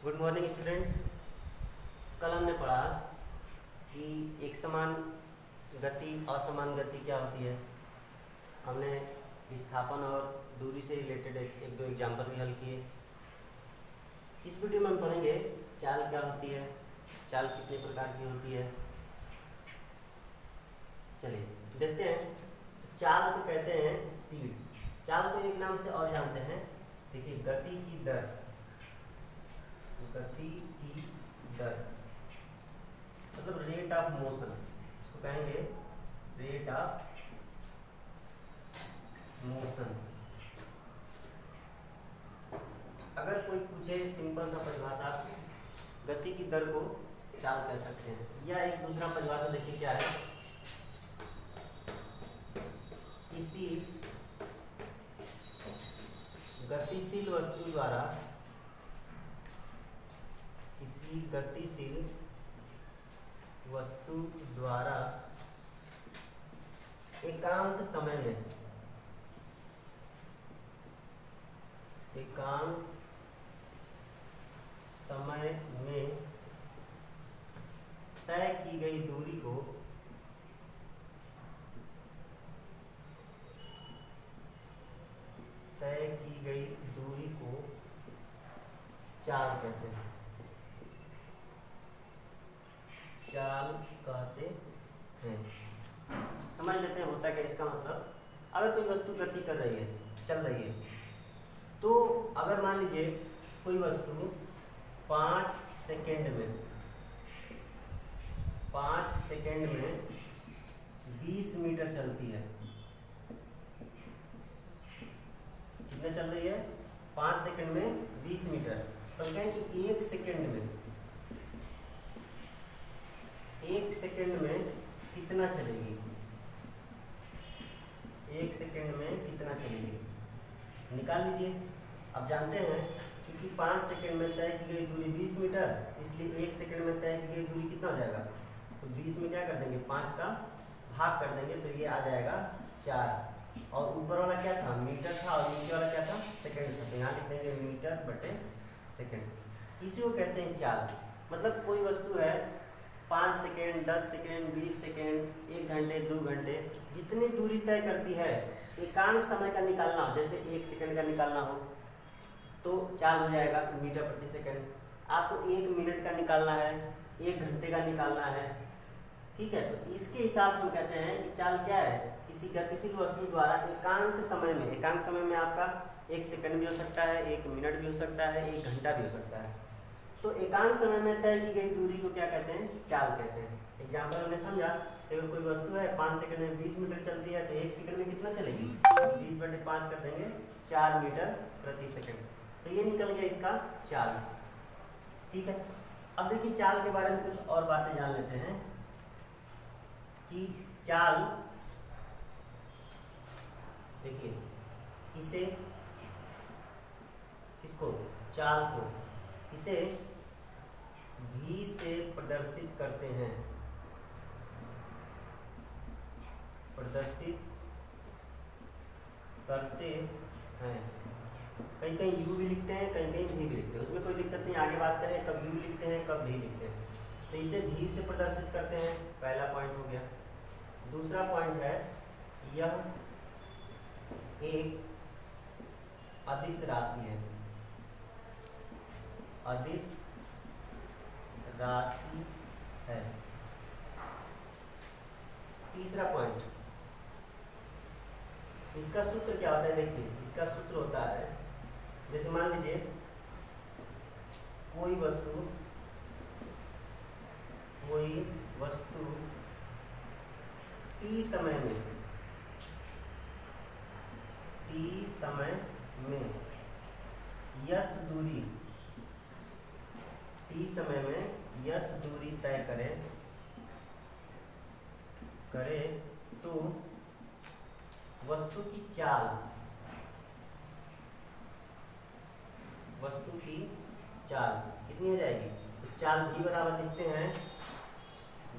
Good morning student. कल हमने पढ़ा कि एक समान गति असमान गति क्या होती है। हमने विस्थापन और दूरी से रिलेटेड एक दो एग्जाम्पल भी हल किए। इस वीडियो में हम पढ़ेंगे चाल क्या होती है, चाल कितने प्रकार की होती है। चलिए देखते हैं। चाल को कहते हैं स्पीड। चाल को एक नाम से और जानते हैं, देखिए गति की दर। गति की दर मतलब रेट ऑफ मोशन, इसको कहेंगे रेट ऑफ मोशन। अगर कोई पूछे सिंपल सा परिभाषा, गति की दर को चाल कह सकते हैं। या एक दूसरा परिभाषा देखिए क्या है, किसी गतिशील वस्तु द्वारा, किसी गतिशील वस्तु द्वारा एकांक समय में, एकांक समय में तय की गई दूरी को चाल कहते हैं। चाल कहते हैं। समझ लेते हैं होता क्या इसका मतलब। अगर कोई वस्तु गति कर रही है, चल रही है, तो अगर मान लीजिए कोई वस्तु 5 सेकेंड में 20 मीटर चलती है। कितना चल रही है? 5 सेकेंड में 20 मीटर। तो हम कहें कि एक सेकेंड में कितना चलेगी, एक सेकेंड में कितना चलेगी निकाल लीजिए। अब जानते हैं क्योंकि 5 सेकेंड में तय की गई दूरी 20 मीटर, इसलिए एक सेकेंड में तय की गई दूरी कितना हो जाएगा? तो 20 में क्या कर देंगे, 5 का भाग कर देंगे, तो ये आ जाएगा 4। और ऊपर वाला क्या था? मीटर था, और नीचे वाला क्या था? सेकेंड था। तो यहाँ लिख देंगे मीटर बटे सेकेंड। इसी को कहते हैं चाल। मतलब कोई वस्तु है 5 सेकेंड, 10 सेकेंड, 20 सेकेंड, 1 घंटे, 2 घंटे, जितनी दूरी तय करती है, एकांक समय का निकालना हो, जैसे 1 सेकेंड का निकालना हो तो चाल हो जाएगा मीटर प्रति सेकेंड। आपको 1 मिनट का निकालना है, 1 घंटे का निकालना है, ठीक है। तो इसके हिसाब से हम कहते हैं कि चाल क्या है? किसी गतिशील वस्तु द्वारा एकांक समय में, एकांक समय में आपका 1 सेकंड भी हो सकता है, 1 मिनट भी हो सकता है, 1 घंटा भी हो सकता है। तो एकांक समय में तय की गई दूरी को क्या कहते हैं? चाल कहते हैं। एग्जाम्पल हमने समझा, अगर कोई वस्तु है 5 सेकंड में 20 मीटर चलती है, तो 1 सेकंड में कितना चलेगी? 20 बटे 5 कर देंगे, 4 मीटर प्रति सेकंड। तो ये निकल गया इसका चाल, ठीक है। अब देखिए चाल के बारे में कुछ और बातें जान लेते हैं कि चाल, देखिए इसे, किसको? चाल को, इसे भी से प्रदर्शित करते हैं, प्रदर्शित करते हैं। कहीं कहीं यू भी लिखते हैं, कहीं कहीं भी लिखते हैं, उसमें कोई दिक्कत नहीं। आगे बात करें कब यू लिखते हैं कब भी लिखते हैं। तो इसे भी से प्रदर्शित करते हैं, पहला पॉइंट हो गया। दूसरा पॉइंट है, यह एक अदिश राशि है, अदिश राशि है। तीसरा पॉइंट, इसका सूत्र क्या होता है? देखिए इसका सूत्र होता है, जैसे मान लीजिए कोई वस्तु t समय में यस दूरी, t समय में यस दूरी तय करे तो वस्तु की चाल कितनी हो जाएगी? तो चाल भी बराबर लिखते हैं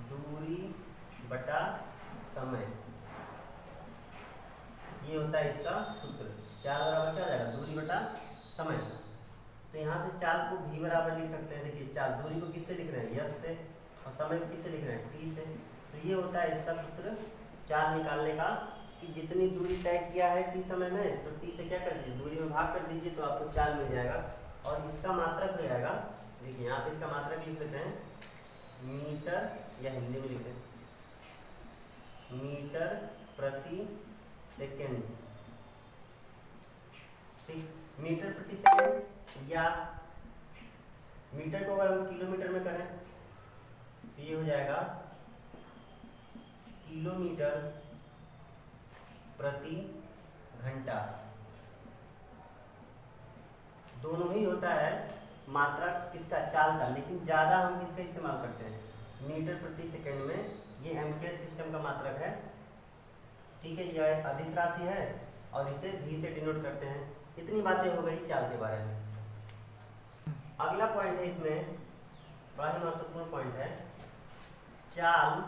दूरी बटा समय। ये होता है इसका सूत्र। चाल बराबर क्या हो जाएगा? दूरी बटा समय। तो यहाँ से चाल को v बराबर लिख सकते हैं। देखिए चाल दूरी को किससे लिख रहे हैं, यस से, और समय को किससे लिख रहे हैं, t से। तो ये होता है इसका सूत्र चाल निकालने का, कि जितनी दूरी तय किया है t समय में, तो t से क्या कर दीजिए, दूरी में भाग कर दीजिए, तो आपको चाल मिल जाएगा। और इसका मात्रक हो जाएगा, देखिए यहाँ पे इसका मात्रक लिख लेते हैं मीटर, या हिंदी में लिख लेते हैं मीटर प्रति सेकेंड। ठीक, मीटर प्रति सेकेंड, या मीटर को अगर हम किलोमीटर में करें तो ये हो जाएगा किलोमीटर प्रति घंटा। दोनों ही होता है मात्रा किसका, चाल का, लेकिन ज़्यादा हम किसका इस्तेमाल करते हैं, मीटर प्रति सेकंड में। ये एम्पियर सिस्टम का मात्रक है। ठीक है, यह अदिश राशि है और इसे v से डिनोट करते हैं। इतनी बातें हो गई चाल के बारे में। अगला पॉइंट है इसमें, बड़ा ही महत्वपूर्ण पॉइंट है, चाल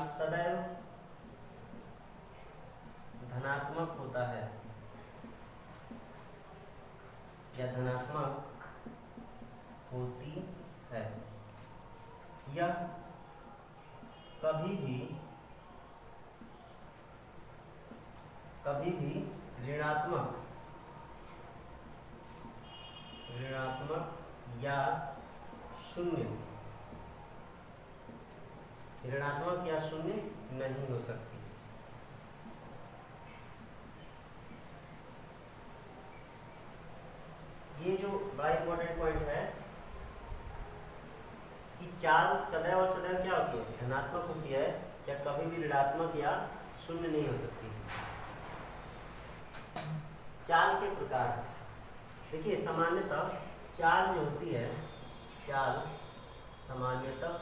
सदैव धनात्मक होता है, या धनात्मक होती है। यह कभी भी ऋणात्मक या शून्य नहीं हो सकती। ये जो बड़ा इंपॉर्टेंट पॉइंट है कि चाल सदैव और सदैव क्या होती है, धनात्मक होती है, या कभी भी ऋणात्मक या शून्य नहीं हो सकती। चाल के प्रकार, देखिए सामान्यतः चाल जो होती है, चाल सामान्यतः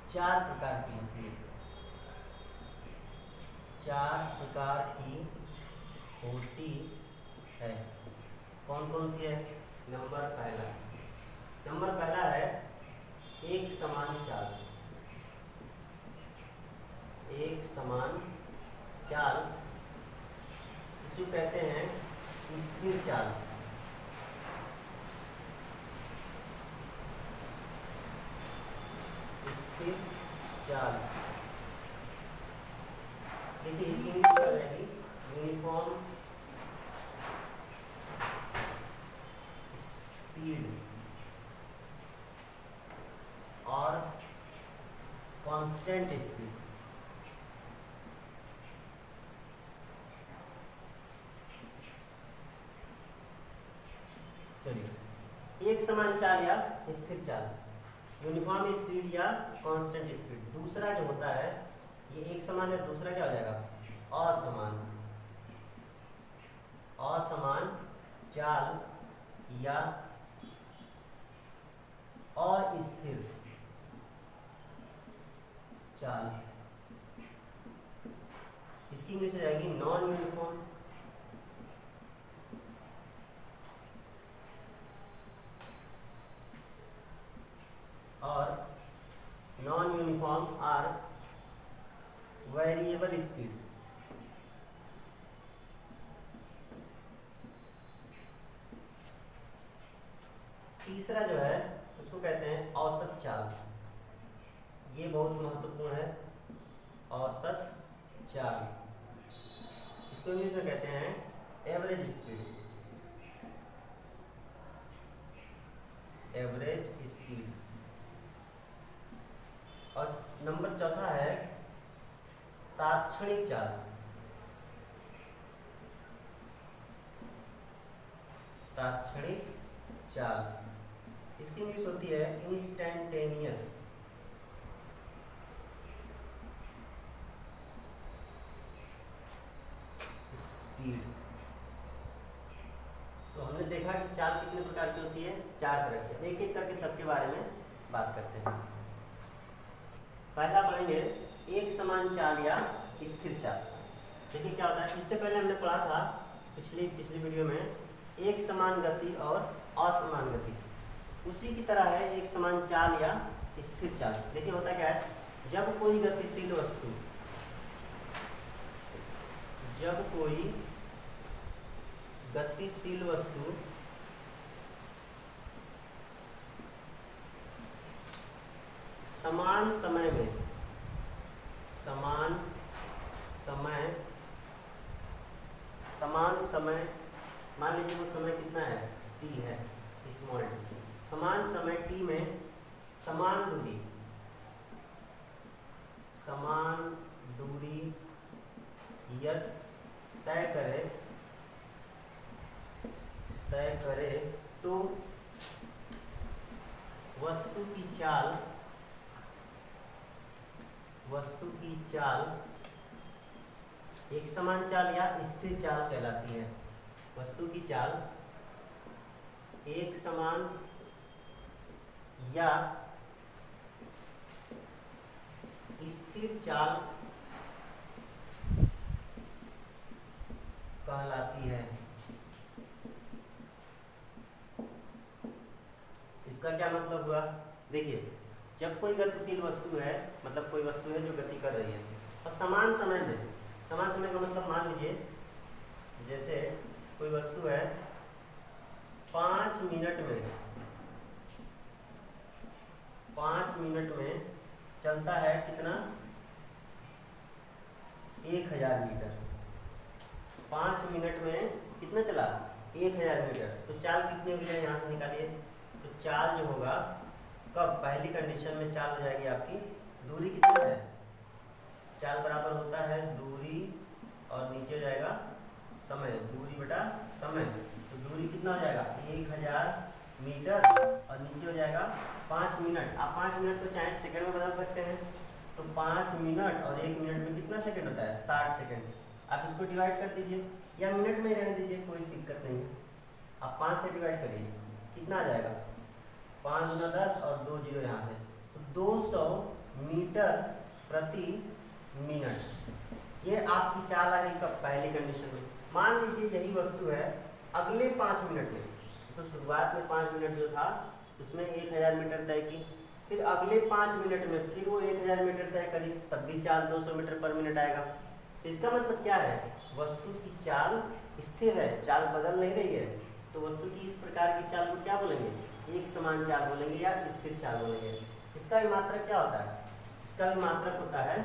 चार प्रकार की होती है, चार प्रकार की होती है। कौन कौन सी है, नंबर पहला है एक समान चाल। एक समान चाल इसको कहते हैं स्थिर चाल। स्थिर चाल, देखिए इसकी इंग्लिश क्या रहेगी, यूनिफॉर्म स्पीड और कांस्टेंट स्पीड। चलिए, एक समान चाल या स्थिर चाल, यूनिफॉर्म स्पीड या कांस्टेंट स्पीड। दूसरा जो होता है, ये एक समान है, दूसरा क्या हो जाएगा, असमान चाल या अस्थिर चाल। इसकी इंग्लिश हो जाएगी नॉन यूनिफॉर्म और non uniform are variable speed. तीसरा जो है उसको कहते हैं औसत चाल। ये बहुत महत्वपूर्ण है, औसत चाल। इसको इंग्लिश में कहते हैं एवरेज स्पीड। Average speed. और नंबर चौथा है तात्क्षणिक चाल। तात्क्षणिक चाल, इसकी इंग्लिश होती है इंस्टेंटेनियस स्पीड। तो हमने देखा कि चाल कितने प्रकार की होती है, चार तरह की। एक एक करके सबके बारे में बात करते हैं। पहला पढ़ेंगे एक समान चाल या स्थिर चाल। देखिए क्या होता है, इससे पहले हमने पढ़ा था पिछली वीडियो में एक समान गति और असमान गति। उसी की तरह है एक समान चाल या स्थिर चाल। देखिए होता क्या है, जब कोई गतिशील वस्तु जब कोई गतिशील वस्तु समान समय मान लीजिए वो समय कितना है, t है, स्मॉल t। समान समय t में समान दूरी यस तय करे तो वस्तु की चाल एक समान चाल या स्थिर चाल कहलाती है। वस्तु की चाल एक समान या स्थिर चाल कहलाती है। इसका क्या मतलब हुआ? देखिए, जब कोई गतिशील वस्तु है, मतलब कोई वस्तु है जो गति कर रही है और समान समय का मतलब मान लीजिए जैसे कोई वस्तु है 5 मिनट में चलता है कितना, 1000 मीटर। 5 मिनट में कितना चला, 1000 मीटर। तो चाल कितनी होगी यहाँ से निकालिए। तो चाल जो होगा, कब, पहली कंडीशन में चाल हो जाएगी आपकी, दूरी कितना है, चाल बराबर होता है दूरी और नीचे हो जाएगा समय, दूरी बटा समय। तो दूरी कितना हो जाएगा, 1000 मीटर और नीचे हो जाएगा 5 मिनट। आप 5 मिनट को चाहे सेकंड में बदल सकते हैं। तो 5 मिनट और 1 मिनट में कितना सेकंड होता है, 60 सेकंड। आप इसको डिवाइड कर दीजिए या मिनट में रहने दीजिए, कोई दिक्कत नहीं है। आप 5 से डिवाइड करिए, कितना आ जाएगा, 5 गुना 10 और 2 जीरो यहाँ से, तो 200 मीटर प्रति मिनट। ये आपकी चाल आ गई कब, पहली कंडीशन में। मान लीजिए यही वस्तु है अगले 5 मिनट में, तो शुरुआत में 5 मिनट जो था उसमें 1000 मीटर तय की, फिर अगले 5 मिनट में फिर वो 1000 मीटर तय करी, तब भी चाल 200 मीटर पर मिनट आएगा। तो इसका मतलब क्या है, वस्तु की चाल स्थिर है, चाल बदल नहीं रही है। तो वस्तु की इस प्रकार की चाल को क्या बोलेंगे, एक समान चाल बोलेंगे या स्थिर चाल बोलेंगे। इसका भी मात्रक क्या होता है, इसका भी मात्रक होता है,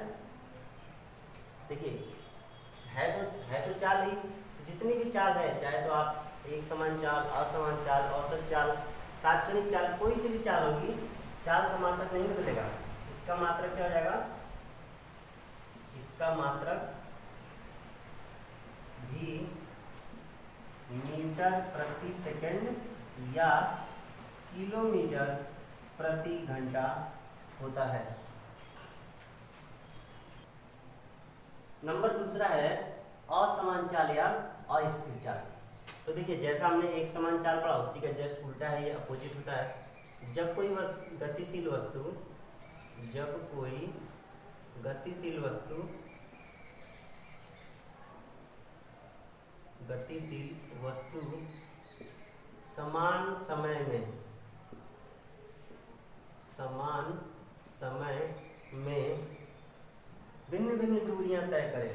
देखिए है तो चाल ही, जितनी भी चाल है, चाहे तो आप एक समान चाल, असमान चाल, औसत चाल, तात्क्षणिक चाल, कोई सी भी चाल होगी, चाल का मात्रक नहीं बदलेगा। इसका मात्रक क्या हो जाएगा, इसका मात्रक भी मीटर प्रति सेकंड या किलोमीटर प्रति घंटा होता है। नंबर दूसरा है असमान चाल या अस्थिर चाल। तो देखिए, जैसा हमने एक समान चाल पढ़ा उसी का जस्ट उल्टा है, ये अपोजिट होता है। जब कोई गतिशील वस्तु समान समय में भिन्न भिन्न दूरियां तय करे,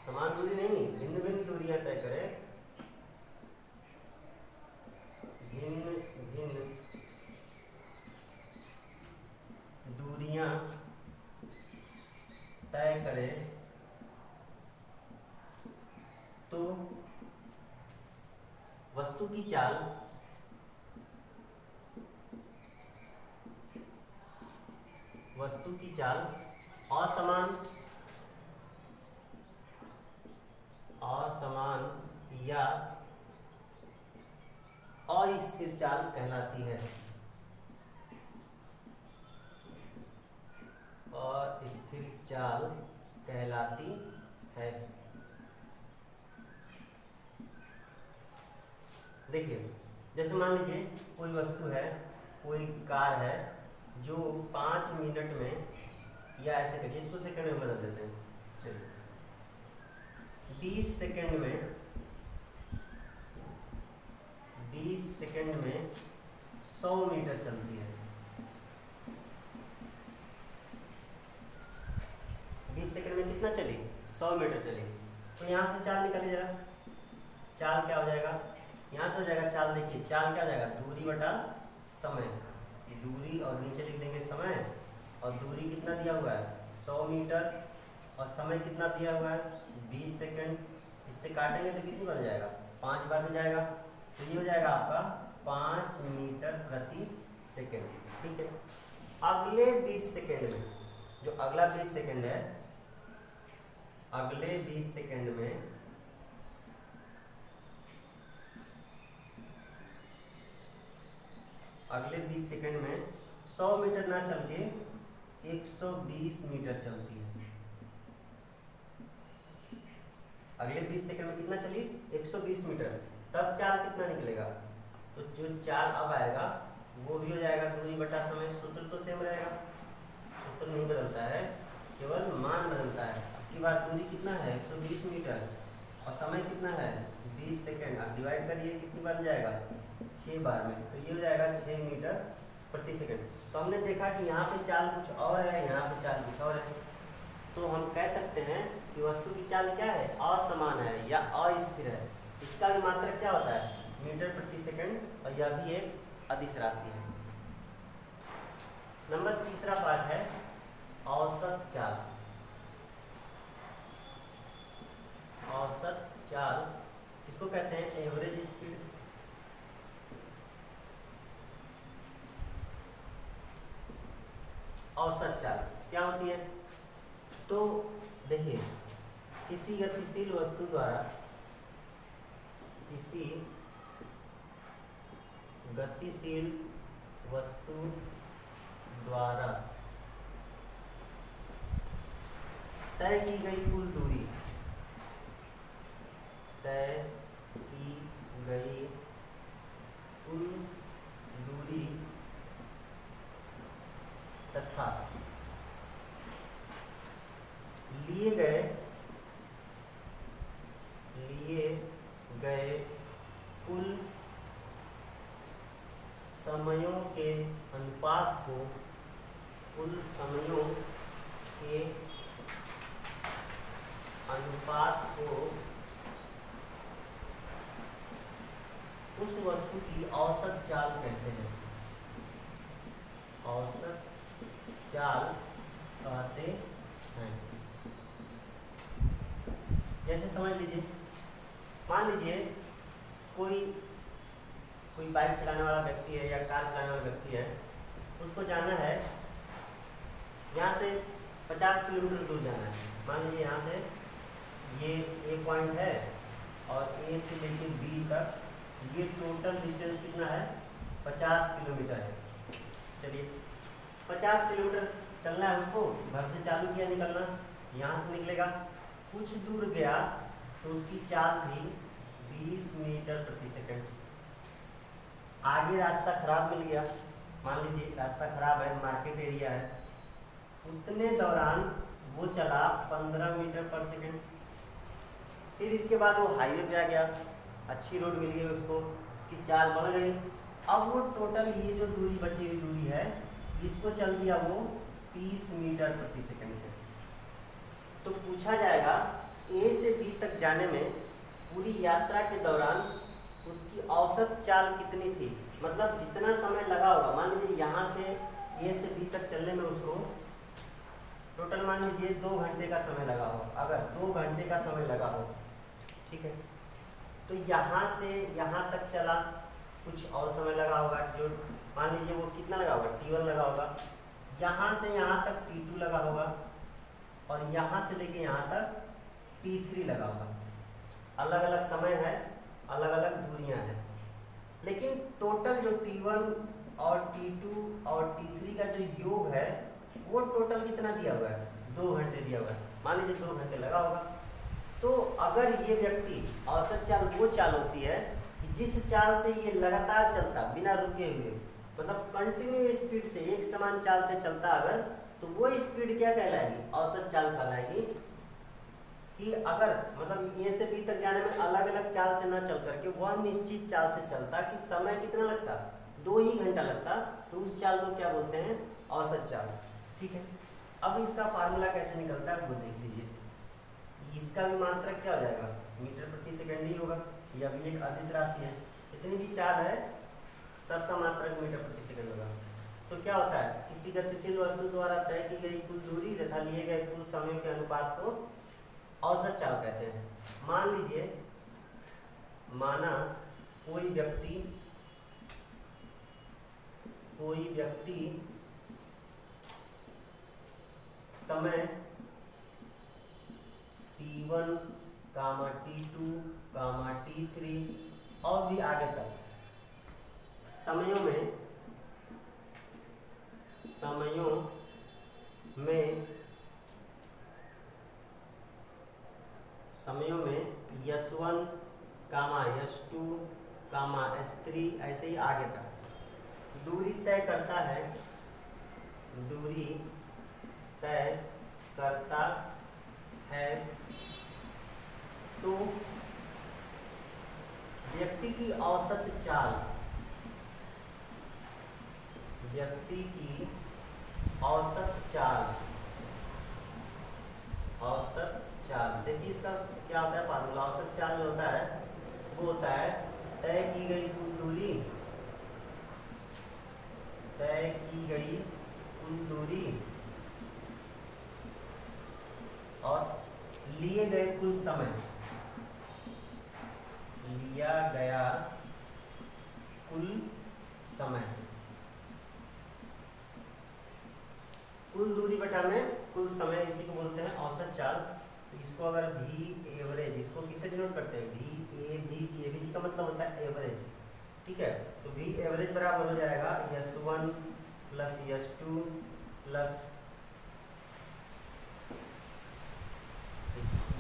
समान दूरी नहीं, भिन्न भिन्न दूरियां तय करे, भिन्न भिन्न दूरियां तय करे तो वस्तु की चाल असमान या अस्थिर चाल कहलाती है। अस्थिर चाल कहलाती है। देखिए, जैसे मान लीजिए कोई वस्तु है, कोई कार है जो 5 मिनट में, या ऐसे करिए इसको सेकंड में बदल देते हैं, चलिए 20 सेकंड में 100 मीटर चलती है। 20 सेकंड में कितना चली, 100 मीटर चली। तो यहाँ से चाल निकालिए जरा, चाल क्या हो जाएगा, यहाँ से हो जाएगा चाल, देखिए चाल क्या हो जाएगा, दूरी बटा समय, ये दूरी और नीचे लिख देंगे समय, और दूरी कितना दिया हुआ है 100 मीटर, और समय कितना दिया हुआ है 20 सेकंड। इससे काटेंगे तो कितनी बार हो जाएगा, 5 बार हो जाएगा, तो ये हो जाएगा आपका 5 मीटर प्रति सेकंड। ठीक है, अगले 20 सेकंड में, जो अगला 20 सेकंड है, अगले 20 सेकंड में अगले 20 सेकंड में 100 मीटर ना चल के 120 मीटर चलती है। अगले 20 सेकंड में कितना चली 120 मीटर, तब चाल कितना निकलेगा, तो जो चाल अब आएगा वो भी हो जाएगा दूरी बटा समय, सूत्र तो सेम रहेगा, सूत्र नहीं बदलता है, केवल मान बदलता है। अब की बार दूरी कितना है 120 मीटर और समय कितना है 20 सेकंड, अब डिवाइड करिए कितनी बार हो जाएगा 6 बार में, तो ये हो जाएगा 6 मीटर प्रति सेकंड। तो हमने देखा कि यहाँ पे चाल कुछ और है, यहाँ पे चाल कुछ और है, तो हम कह सकते हैं कि वस्तु की चाल क्या है, असमान है या अस्थिर है। इसका भी मात्रक क्या होता है मीटर प्रति सेकंड, और यह भी एक अदिश राशि है। नंबर तीसरा पार्ट है औसत चाल। औसत चाल इसको कहते हैं एवरेज स्पीड। औसत चाल क्या होती है, तो देखिए किसी गतिशील वस्तु द्वारा, किसी गतिशील वस्तु द्वारा तय की गई कुल दूरी, तय की गई कुल दूरी तथा लिए गए कुल समयों के अनुपात को, कुल समयों के अनुपात को उस वस्तु की औसत चाल कहते हैं, औसत चाल कहते हैं। जैसे समझ लीजिए, मान लीजिए कोई बाइक चलाने वाला व्यक्ति है या कार चलाने वाला व्यक्ति है, उसको जाना है यहाँ से 50 किलोमीटर दूर जाना है। मान लीजिए यहाँ से ये ए पॉइंट है और ए से लेके बी तक ये टोटल डिस्टेंस कितना है 50 किलोमीटर है। चलिए 50 किलोमीटर चलना है उसको, घर से चालू किया निकलना, यहाँ से निकलेगा, कुछ दूर गया तो उसकी चाल थी 20 मीटर प्रति सेकंड। आगे रास्ता खराब मिल गया, मान लीजिए रास्ता खराब है, मार्केट एरिया है, उतने दौरान वो चला 15 मीटर पर सेकंड। फिर इसके बाद वो हाईवे पे आ गया, अच्छी रोड मिल गई उसको, उसकी चाल बढ़ गई, अब वो टोटल ये जो दूरी बची हुई दूरी है इसको चल दिया वो 30 मीटर प्रति सेकंड से। तो पूछा जाएगा ए से बी तक जाने में पूरी यात्रा के दौरान उसकी औसत चाल कितनी थी, मतलब जितना समय लगा होगा। मान लीजिए यहाँ से ए से बी तक चलने में उसको टोटल मान लीजिए 2 घंटे का समय लगा हो, अगर 2 घंटे का समय लगा हो, ठीक है, तो यहाँ से यहाँ तक चला, कुछ और समय लगा होगा, जो मान लीजिए वो कितना लगा होगा T1 लगा होगा, यहाँ से यहाँ तक T2 लगा होगा, और यहाँ से लेके यहाँ तक T3 लगा होगा। अलग अलग समय है, अलग अलग दूरियां हैं, लेकिन टोटल जो T1 और T2 और T3 का जो योग है वो टोटल कितना दिया हुआ है 2 घंटे दिया हुआ है। मान लीजिए 2 घंटे लगा होगा। तो अगर ये व्यक्ति, औसत चाल वो चाल होती है कि जिस चाल से ये लगातार चलता बिना रुके हुए, मतलब कंटिन्यू स्पीड से एक समान चाल से चलता अगर, तो वो स्पीड क्या कहलाएगी औसत चाल कहलाएगी। कि अगर मतलब ए से बी तक जाने में अलग अलग चाल से ना चल करके वह निश्चित चाल से चलता कि समय कितना लगता 2 ही घंटा लगता, तो उस चाल को क्या बोलते हैं औसत चाल। ठीक है, अब इसका फार्मूला कैसे निकलता है वो देख लीजिए। इस इसका भी मात्रक क्या हो जाएगा, मीटर प्रति सेकंड ही होगा। यह भी एक अदिश राशि है, जितनी भी चाल है सबका मात्रक मीटर प्रति सेकंड होगा। तो क्या होता है, किसी गतिशील वस्तु द्वारा तय की गई कुल दूरी तथा लिए गए कुल समय के अनुपात को औसत चाल कहते हैं। मान लीजिए, माना कोई व्यक्ति समय t1, t2, t3 और भी आगे तक समयों में S1, S2, S3 ऐसे ही आगे तक दूरी तय करता है, तो व्यक्ति की औसत चाल देखिए, इसका क्या होता है फार्मूला। औसत चाल जो होता है वो होता है तय की गई कुल दूरी और लिए गए कुल समय, लिया गया कुल समय, कुल दूरी बटा में कुल समय, इसी को बोलते हैं औसत चाल। तो इसको अगर भी एवरेज, इसको किससे डिनोट करते हैं, भी ए बी जी। एवरेज का मतलब होता है एवरेज, ठीक है। तो भी एवरेज बराबर हो जाएगा S1 plus S2 plus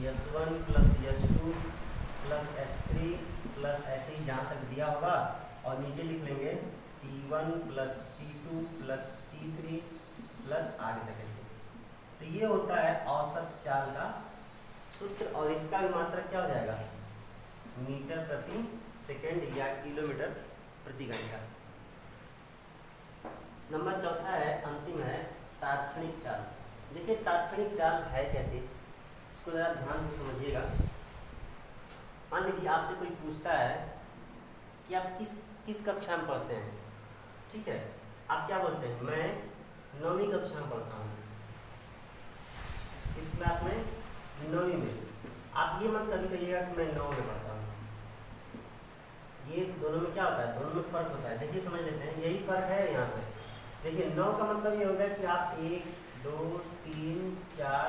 S2 plus S3 plus ऐसे ही जहाँ तक दिया होगा, और नीचे लिख लेंगे T1 plus T2 plus T3 plus आगे तक ऐसे। तो ये होता है औसत चाल का सूत्र, और इसका भी मात्रक क्या हो जाएगा, मीटर प्रति सेकंड या किलोमीटर प्रति घंटा। नंबर चौथा है, अंतिम है, तात्क्षणिक चाल। देखिए तात्क्षणिक चाल है क्या चीज, इसको जरा ध्यान से समझिएगा। मान लीजिए आपसे कोई पूछता है कि आप किस कक्षा में पढ़ते हैं, ठीक है। आप क्या बोलते हैं, मैं 9वीं कक्षा में पढ़ता हूँ। इस क्लास में 9वीं में। आप ये मत कभी कहिएगा कि मैं 9 में पढ़ता हूँ। ये दोनों में क्या होता है, दोनों में फर्क होता है। देखिए समझ लेते हैं, यही फर्क है यहाँ पे। देखिए 9 का मतलब ये होगा कि आप 1, 2, 3, 4,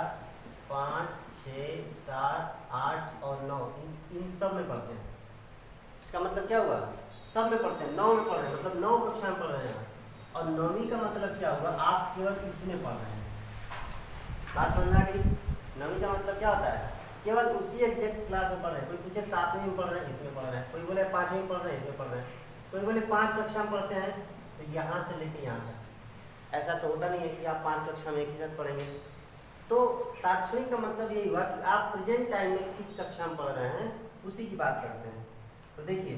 5, 6, 7, 8 और 9 इन सब में पढ़ते हैं। इसका मतलब क्या हुआ, सब में पढ़ते हैं, 9 में पढ़ रहे हैं, मतलब 9 कक्षा में पढ़ रहे हैं। और 9वीं का मतलब क्या हुआ, आप केवल इसमें पढ़ रहे हैं। बात समझ आ गई। 9वीं का मतलब क्या होता है, केवल उसी एग्जैक्ट क्लास में पढ़ रहे हैं। कोई पूछे 7वीं में पढ़ रहे हैं, इसमें पढ़ रहे हैं। कोई बोले 5वीं में पढ़ रहे हैं, इसमें पढ़ रहे हैं। कोई बोले 5 कक्षा में पढ़ते हैं, तो यहाँ से लेके यहाँ तक। ऐसा तो होता नहीं है कि आप 5 कक्षा में एक ही साथ पढ़ेंगे। तो तात्क्षणिक का मतलब यही हुआ कि आप प्रेजेंट टाइम में किस कक्षा में पढ़ रहे हैं, उसी की बात करते हैं। तो देखिए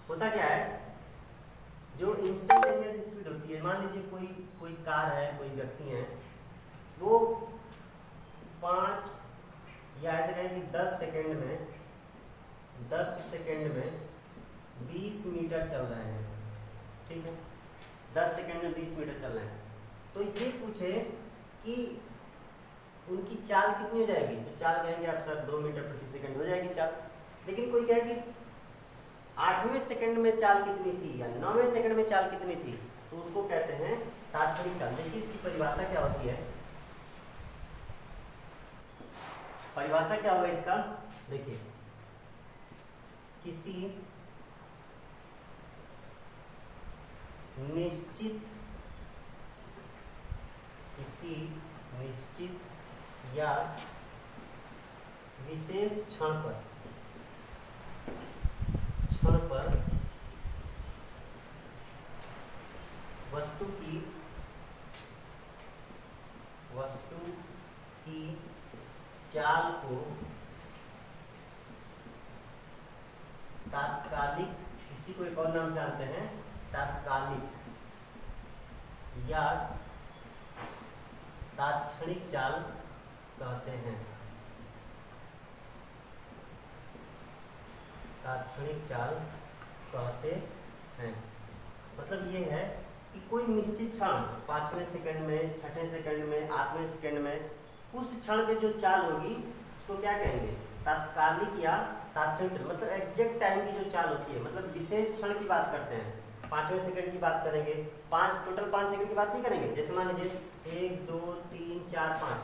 होता क्या है, जो इंस्टेंटेनियस स्पीड होती है, मान लीजिए कोई कार है, कोई व्यक्ति है, वो 5 या ऐसे कहें कि 10 सेकंड में 20 मीटर चल रहे हैं, ठीक है। 10 सेकंड में 20 मीटर चल रहे हैं। तो ये पूछे कि उनकी चाल कितनी हो जाएगी, तो चाल कहेंगे आप सर 2 मीटर प्रति सेकंड हो जाएगी चाल। लेकिन कोई कहे कि 8वें सेकंड में चाल कितनी थी या 9वें सेकंड में चाल कितनी थी, तो उसको कहते हैं तात्क्षणिक चाल। देखिए इसकी परिभाषा क्या होती है, परिभाषा क्या होगा इसका, देखिए किसी निश्चित या विशेष क्षण पर वस्तु की चाल को तात्कालिक, इसी को एक और नाम से जानते हैं तात्कालिक या तात्क्षणिक चाल कहते हैं। तात्क्षणिक चाल कहते हैं। मतलब ये है कि कोई निश्चित क्षण 5वें सेकंड में, 6ठे सेकंड में, 8वें सेकंड में, उस क्षण पे जो चाल होगी उसको क्या कहेंगे? तात्कालिक या तात्क्षणिक। मतलब एग्जैक्ट टाइम की जो चाल होती है, मतलब विशेष क्षण की बात करते हैं। 5वें सेकंड की बात करेंगे, टोटल 5 सेकंड की बात नहीं करेंगे। जैसे मान लीजिए 1 2 3 4 5,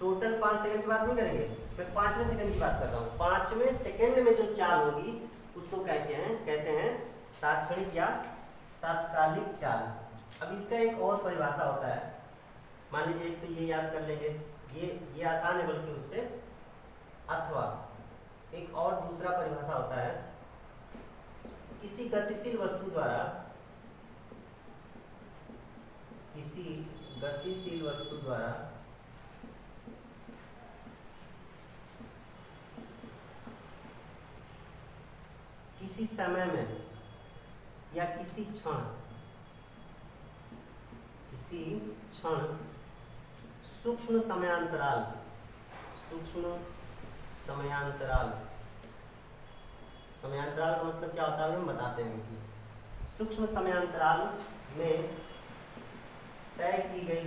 टोटल 5 सेकंड की बात नहीं करेंगे, मैं 5वें सेकंड की बात कर रहा हूँ। 5वें सेकंड में जो चाल होगी उसको कहते हैं तात्क्षणिक या तात्कालिक चाल। अब इसका एक और परिभाषा होता है। मान लीजिए एक तो ये याद कर लेंगे, ये आसान है बल्कि उससे। अथवा एक और दूसरा परिभाषा होता है, किसी गतिशील वस्तु द्वारा, किसी गतिशील वस्तु द्वारा किसी समय में या किसी क्षण सूक्ष्म समयांतराल का मतलब क्या होता है हम बताते हैं कि सूक्ष्म समयांतराल में तय की गई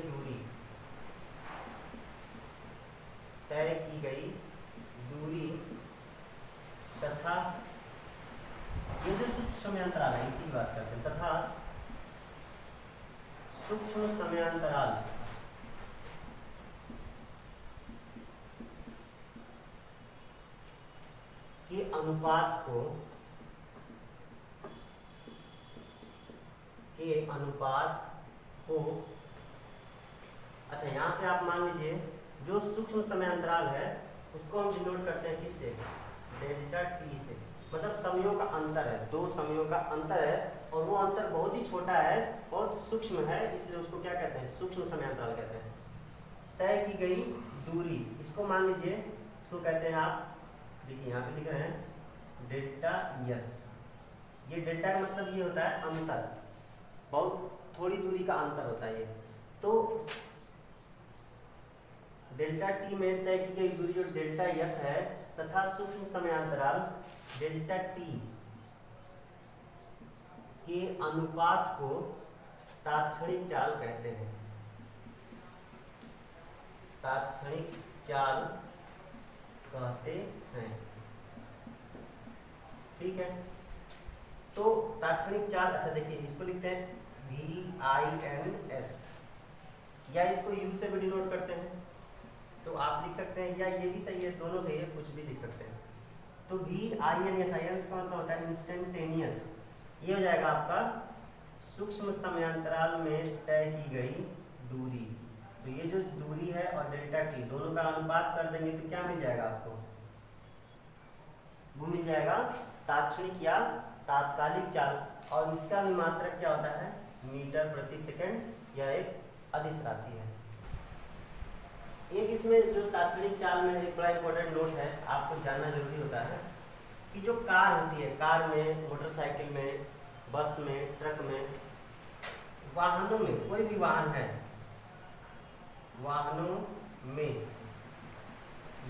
दूरी तथा ये जो सूक्ष्म समयांतराल है इसी की बात करते हैं, तथा सूक्ष्म समयांतराल के अनुपात को अच्छा, यहाँ पे आप मान लीजिए जो सूक्ष्म समयांतराल है उसको हम डिनोट करते हैं किससे? डेल्टा टी से। मतलब समयों का अंतर है, 2 समयों का अंतर है, और वो अंतर बहुत ही छोटा है, बहुत सूक्ष्म है, इसलिए उसको क्या कहते हैं? सूक्ष्म समयांतराल कहते हैं। तय की गई दूरी, इसको मान लीजिए, इसको कहते हैं आप, देखिए यहाँ पे लिख रहे हैं डेल्टा यस। ये डेल्टा का मतलब ये होता है अंतर, बहुत थोड़ी दूरी का अंतर होता है ये। तो डेल्टा टी में तय की गई दूरी जो डेल्टा यस है, तथा सूक्ष्म समयांतराल डेल्टा टी के अनुपात को तात्क्षणिक चाल कहते हैं। तात्क्षणिक चाल कहते हैं, ठीक है। तो तात्क्षणिक चाल, अच्छा देखिए इसको लिखते हैं VINS, या इसको U से भी डिनोट करते हैं, तो आप लिख सकते हैं, या ये भी सही है, दोनों सही है, कुछ भी लिख सकते हैं। तो VINS का मतलब होता है इंस्टेंटेनियस। ये हो जाएगा आपका सूक्ष्म समयांतराल में तय की गई दूरी। तो ये जो दूरी है और डेल्टा टी दोनों का अनुपात कर देंगे तो क्या मिल जाएगा आपको? वो मिल जाएगा तात्क्षणिक या तात्कालिक चाल, और इसका भी मात्रक क्या होता है? मीटर प्रति सेकंड, यह एक अदिश राशि है। एक इसमें जो तात्क्षणिक चाल में एक बड़ा इंपॉर्टेंट नोट है, आपको जानना जरूरी होता है कि जो कार होती है, कार में, मोटरसाइकिल में, बस में, ट्रक में, वाहनों में, कोई भी वाहन है, वाहनों में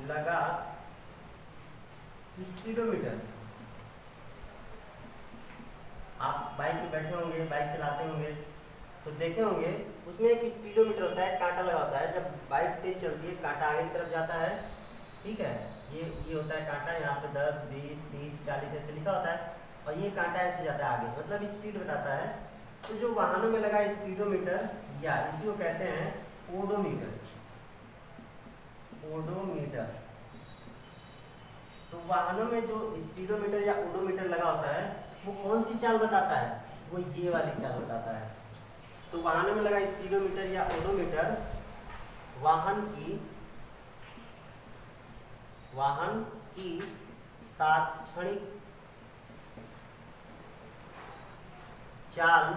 लगा स्पीडोमीटर, आप बाइक में बैठे होंगे, बाइक चलाते होंगे तो देखे होंगे उसमें एक स्पीडोमीटर होता है, कांटा लगा होता है। जब बाइक तेज चलती है कांटा आगे की तरफ जाता है, ठीक है, ये होता है कांटा, यहाँ पे 10 20 30 40 ऐसे लिखा होता है, और ये कांटा ऐसे जाता है आगे, मतलब स्पीड बताता है। तो जो वाहनों में लगा स्पीडोमीटर, या इसी को कहते हैं ओडोमीटर। तो वाहनों में जो स्पीडोमीटर या ओडोमीटर लगा होता है वो कौन सी चाल बताता है? वो ये वाली चाल बताता है। तो वाहनों में लगा स्पीडोमीटर या ओडोमीटर वाहन की तात्क्षणिक चाल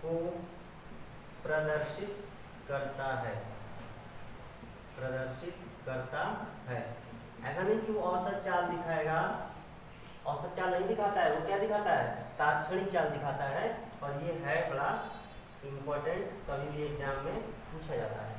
को प्रदर्शित करता है। ऐसा नहीं कि वो औसत चाल दिखाएगा, औसत चाल नहीं दिखाता है, वो क्या दिखाता है? तात्क्षणिक चाल दिखाता है। और ये है बड़ा इम्पोर्टेंट, कभी भी एग्जाम में पूछा जाता है।